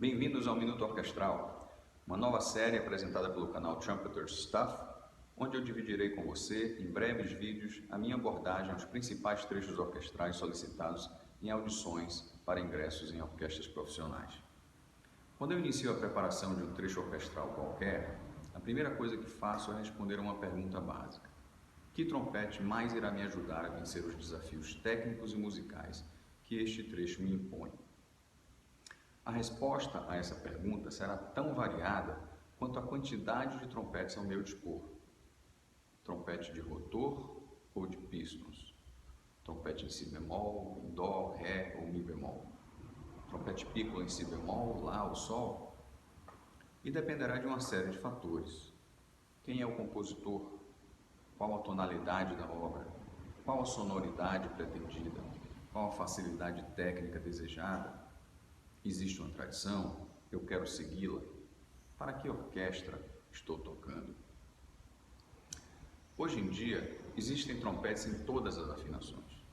Bem-vindos ao Minuto Orquestral, uma nova série apresentada pelo canal Trumpeter's Stuff, onde eu dividirei com você, em breves vídeos, a minha abordagem aos principais trechos orquestrais solicitados em audições para ingressos em orquestras profissionais. Quando eu inicio a preparação de um trecho orquestral qualquer, a primeira coisa que faço é responder a uma pergunta básica. Que trompete mais irá me ajudar a vencer os desafios técnicos e musicais que este trecho me impõe? A resposta a essa pergunta será tão variada quanto a quantidade de trompetes ao meu dispor. Trompete de rotor ou de pistons? Trompete em si bemol, em dó, ré ou mi bemol? Trompete piccolo em si bemol, lá ou sol? E dependerá de uma série de fatores. Quem é o compositor? Qual a tonalidade da obra? Qual a sonoridade pretendida? Qual a facilidade técnica desejada? Existe uma tradição? Eu quero segui-la? Para que orquestra estou tocando? Hoje em dia, existem trompetes em todas as afinações.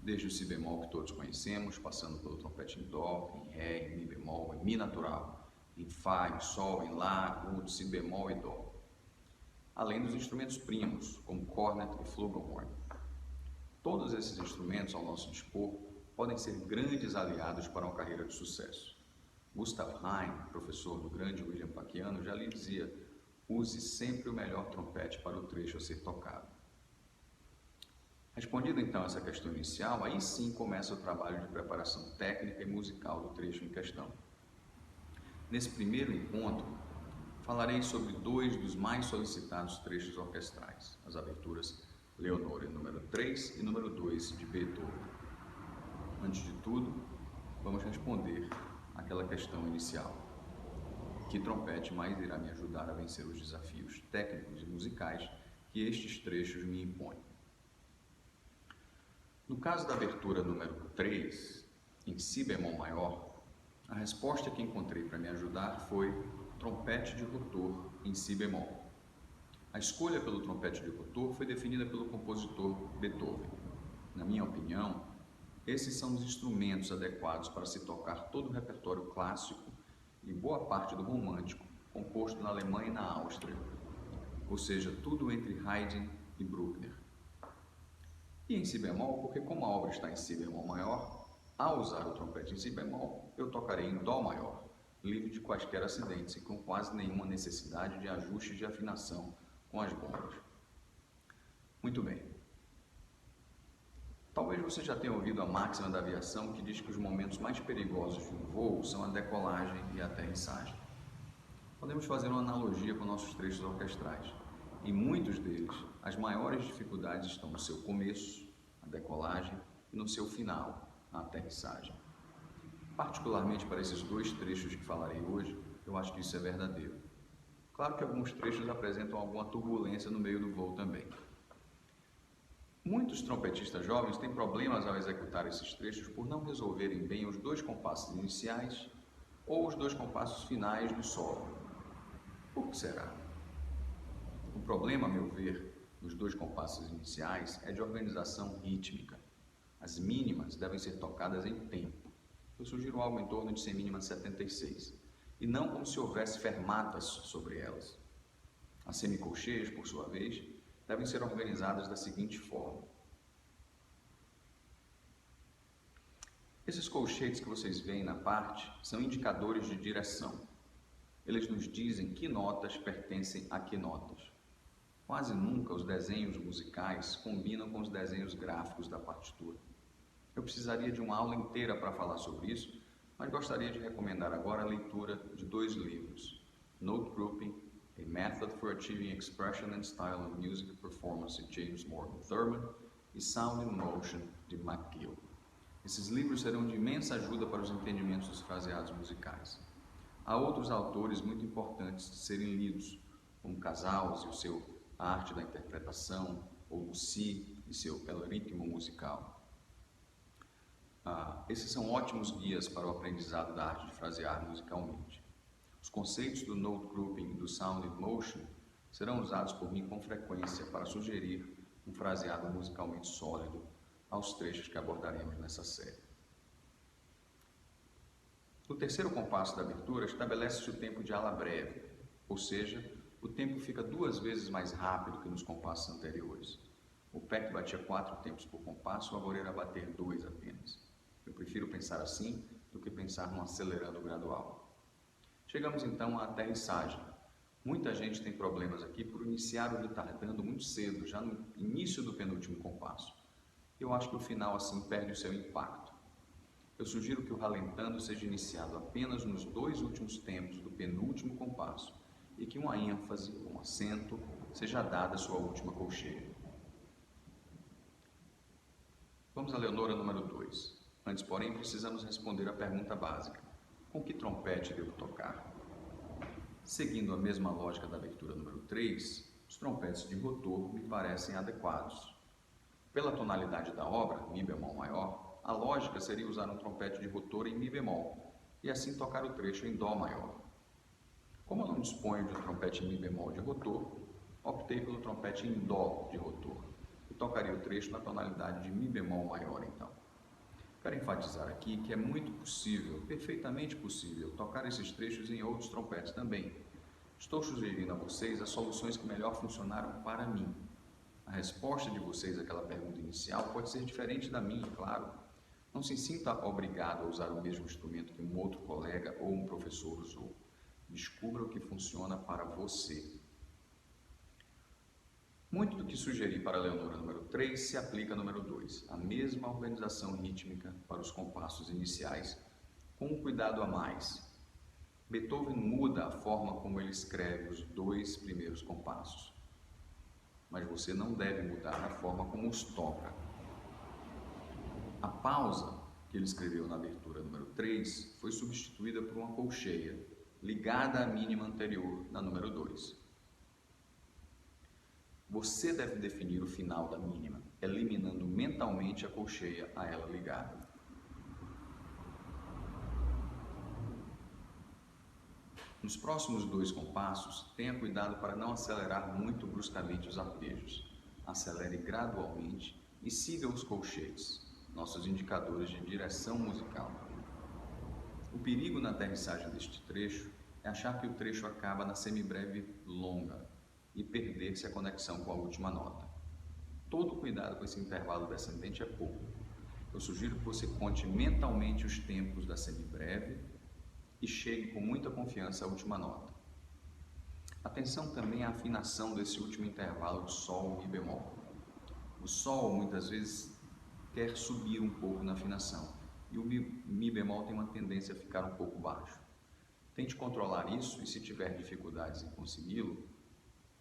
Desde o si bemol que todos conhecemos, passando pelo trompete em dó, em ré, em mi bemol, em mi natural, em fá, em sol, em lá, agudo, si bemol e dó. Além dos instrumentos primos, como cornet e flugelhorn. Todos esses instrumentos ao nosso dispor podem ser grandes aliados para uma carreira de sucesso. Gustav Hein, professor do grande William Pacchiano, já lhe dizia: use sempre o melhor trompete para o trecho a ser tocado. Respondida então essa questão inicial, aí sim começa o trabalho de preparação técnica e musical do trecho em questão. Nesse primeiro encontro, falarei sobre dois dos mais solicitados trechos orquestrais, as aberturas Leonore número 3 e número 2 de Beethoven. Antes de tudo, vamos responder aquela questão inicial. Que trompete mais irá me ajudar a vencer os desafios técnicos e musicais que estes trechos me impõem? No caso da abertura número 3, em si bemol maior, a resposta que encontrei para me ajudar foi trompete de rotor em si bemol. A escolha pelo trompete de rotor foi definida pelo compositor Beethoven. Na minha opinião, esses são os instrumentos adequados para se tocar todo o repertório clássico e boa parte do romântico, composto na Alemanha e na Áustria, ou seja, tudo entre Haydn e Bruckner. E em si bemol, porque como a obra está em si bemol maior, ao usar o trompete em si bemol, eu tocarei em dó maior, livre de quaisquer acidentes e com quase nenhuma necessidade de ajustes de afinação com as bombas. Muito bem. Talvez você já tenha ouvido a máxima da aviação que diz que os momentos mais perigosos de um voo são a decolagem e a aterrissagem. Podemos fazer uma analogia com nossos trechos orquestrais. Em muitos deles, as maiores dificuldades estão no seu começo, a decolagem, e no seu final, a aterrissagem. Particularmente para esses dois trechos que falarei hoje, eu acho que isso é verdadeiro. Claro que alguns trechos apresentam alguma turbulência no meio do voo também. Muitos trompetistas jovens têm problemas ao executar esses trechos por não resolverem bem os dois compassos iniciais ou os dois compassos finais do solo. Por que será? O problema, a meu ver, nos dois compassos iniciais é de organização rítmica. As mínimas devem ser tocadas em tempo. Eu sugiro algo em torno de semínima 76, e não como se houvesse fermatas sobre elas. As semicolcheias, por sua vez, devem ser organizadas da seguinte forma. Esses colchetes que vocês veem na parte são indicadores de direção. Eles nos dizem que notas pertencem a que notas. Quase nunca os desenhos musicais combinam com os desenhos gráficos da partitura. Eu precisaria de uma aula inteira para falar sobre isso, mas gostaria de recomendar agora a leitura de dois livros: Note Grouping, A Method for Achieving Expression and Style in Music Performance, de James Morgan Thurman, e Sound in Motion, de McGill. Esses livros serão de imensa ajuda para os entendimentos dos fraseados musicais. Há outros autores muito importantes de serem lidos, como Casals e o seu A Arte da Interpretação, ou Debussy e seu El Ritmo Musical. Esses são ótimos guias para o aprendizado da arte de frasear musicalmente. Os conceitos do Note Grouping e do Sound in Motion serão usados por mim com frequência para sugerir um fraseado musicalmente sólido aos trechos que abordaremos nessa série. No terceiro compasso da abertura, estabelece-se o tempo de ala breve, ou seja, o tempo fica 2 vezes mais rápido que nos compassos anteriores. O Peck batia 4 tempos por compasso, agora irá bater 2 apenas. Eu prefiro pensar assim do que pensar num acelerando gradual. Chegamos então à aterrissagem. Muita gente tem problemas aqui por iniciar o retardando muito cedo, já no início do penúltimo compasso. Eu acho que o final assim perde o seu impacto. Eu sugiro que o ralentando seja iniciado apenas nos 2 últimos tempos do penúltimo compasso e que uma ênfase, um acento, seja dada à sua última colcheia. Vamos à Leonora número 2. Antes, porém, precisamos responder à pergunta básica. Com que trompete devo tocar? Seguindo a mesma lógica da abertura número 3, os trompetes de rotor me parecem adequados. Pela tonalidade da obra, Mi bemol maior, a lógica seria usar um trompete de rotor em Mi bemol e assim tocar o trecho em Dó maior. Como eu não disponho de um trompete em Mi bemol de rotor, optei pelo trompete em Dó de rotor e tocaria o trecho na tonalidade de Mi bemol maior então. Quero enfatizar aqui que é muito possível, perfeitamente possível, tocar esses trechos em outros trompetes também. Estou sugerindo a vocês as soluções que melhor funcionaram para mim. A resposta de vocês àquela pergunta inicial pode ser diferente da minha, claro. Não se sinta obrigado a usar o mesmo instrumento que um outro colega ou um professor usou. Descubra o que funciona para você. Muito do que sugeri para a Leonora número 3 se aplica à número 2, a mesma organização rítmica para os compassos iniciais, com um cuidado a mais. Beethoven muda a forma como ele escreve os 2 primeiros compassos, mas você não deve mudar a forma como os toca. A pausa que ele escreveu na abertura número 3 foi substituída por uma colcheia, ligada à mínima anterior na número 2. Você deve definir o final da mínima, eliminando mentalmente a colcheia a ela ligada. Nos próximos 2 compassos, tenha cuidado para não acelerar muito bruscamente os arpejos. Acelere gradualmente e siga os colchetes, nossos indicadores de direção musical. O perigo na aterrissagem deste trecho é achar que o trecho acaba na semibreve longa e perder-se a conexão com a última nota. Todo cuidado com esse intervalo descendente é pouco. Eu sugiro que você conte mentalmente os tempos da semibreve e chegue com muita confiança à última nota. Atenção também à afinação desse último intervalo de Sol e Mi bemol. O Sol muitas vezes quer subir um pouco na afinação e o Mi bemol tem uma tendência a ficar um pouco baixo. Tente controlar isso e, se tiver dificuldades em consegui-lo,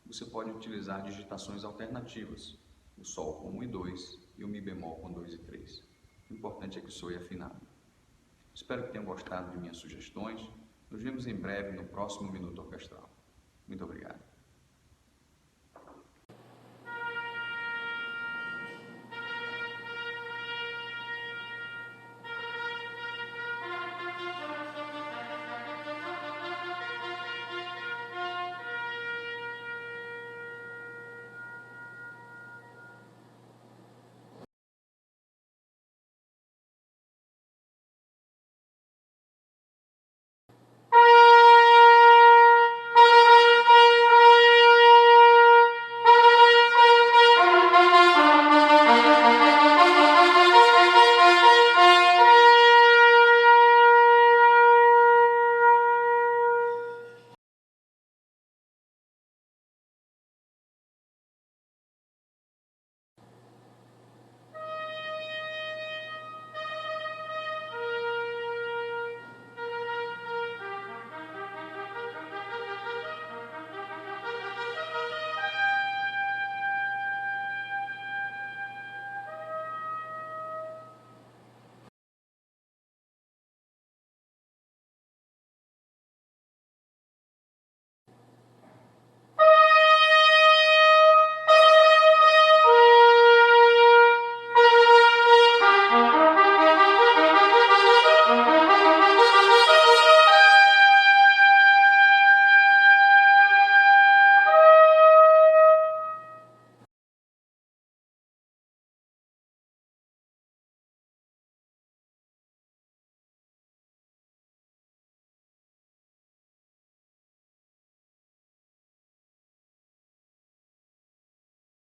você pode utilizar digitações alternativas, o Sol com 1 e 2 e o Mi bemol com 2 e 3. O importante é que soe afinado. Espero que tenham gostado de minhas sugestões. Nos vemos em breve no próximo Minuto Orquestral. Muito obrigado.